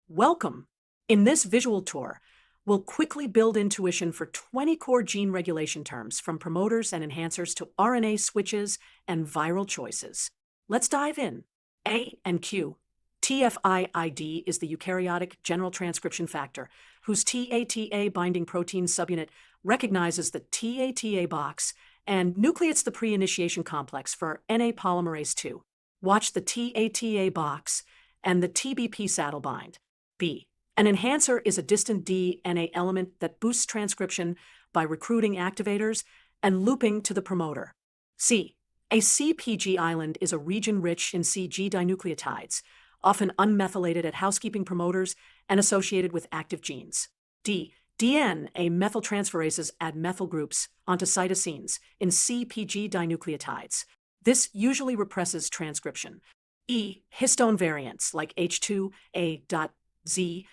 Welcome! In this visual tour, we'll quickly build intuition for 20 core gene regulation terms, from promoters and enhancers to RNA switches and viral choices. Let's dive in. A and Q. TFIID is the eukaryotic general transcription factor, whose TATA binding protein subunit recognizes the TATA-box and nucleates the pre-initiation complex for NA polymerase II. Watch the TATA-box and the TBP saddle bind. B. An enhancer is a distant DNA element that boosts transcription by recruiting activators and looping to the promoter. C. A CpG island is a region rich in CG dinucleotides, often unmethylated at housekeeping promoters and associated with active genes. D. DNA methyltransferases add methyl groups onto cytosines in CpG dinucleotides. This usually represses transcription. E. Histone variants like H2A.Z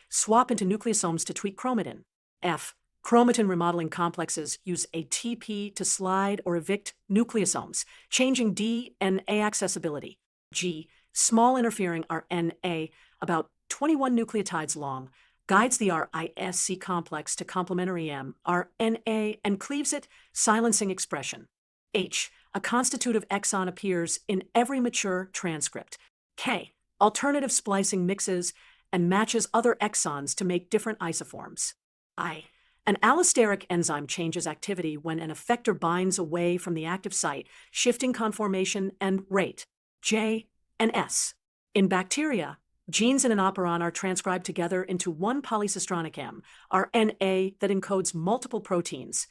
swap into nucleosomes to tweak chromatin. F. Chromatin remodeling complexes use ATP to slide or evict nucleosomes, changing DNA accessibility. G. Small interfering RNA, about 21 nucleotides long, guides the RISC complex to complementary mRNA and cleaves it, silencing expression. H. A constitutive exon appears in every mature transcript. K. Alternative splicing mixes and matches other exons to make different isoforms. I. An allosteric enzyme changes activity when an effector binds away from the active site, shifting conformation and rate. J and S. In bacteria, genes in an operon are transcribed together into one polycistronic mRNA that encodes multiple proteins,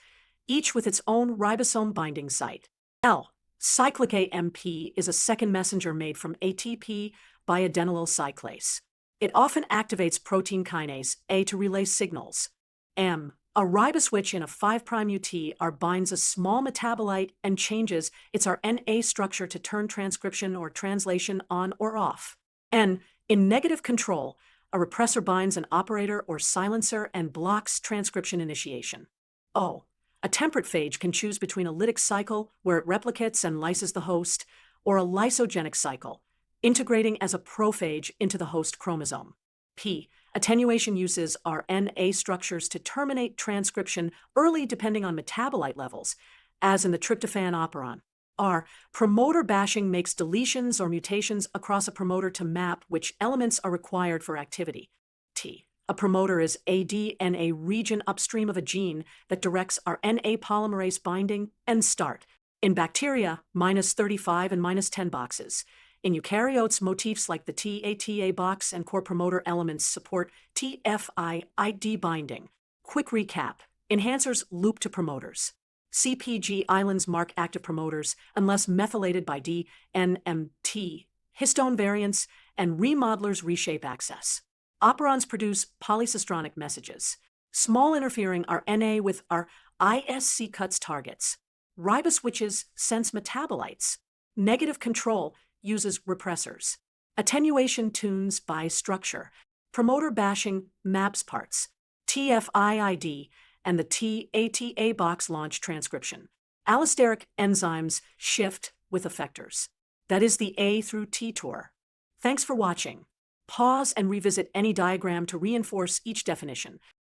each with its own ribosome binding site. L. Cyclic AMP is a second messenger made from ATP by adenylyl cyclase. It often activates protein kinase A to relay signals. M. A riboswitch in a 5' UTR binds a small metabolite and changes its RNA structure to turn transcription or translation on or off. N. In negative control, a repressor binds an operator or silencer and blocks transcription initiation. O. A temperate phage can choose between a lytic cycle, where it replicates and lyses the host, or a lysogenic cycle, integrating as a prophage into the host chromosome. P. Attenuation uses RNA structures to terminate transcription early depending on metabolite levels, as in the tryptophan operon. R. Promoter bashing makes deletions or mutations across a promoter to map which elements are required for activity. T. A promoter is a DNA region upstream of a gene that directs RNA polymerase binding and start. In bacteria, -35 and -10 boxes. In eukaryotes, motifs like the TATA-box and core promoter elements support TFIID binding. Quick recap. Enhancers loop to promoters. CpG islands mark active promoters unless methylated by DNMT. Histone variants and remodelers reshape access. Operons produce polycistronic messages. Small interfering RNA with RISC cuts targets. Riboswitches sense metabolites. Negative control uses repressors. Attenuation tunes by structure. Promoter bashing maps parts. TFIID and the TATA-box launch transcription. Allosteric enzymes shift with effectors. That is the A through T tour. Thanks for watching. Pause and revisit any diagram to reinforce each definition.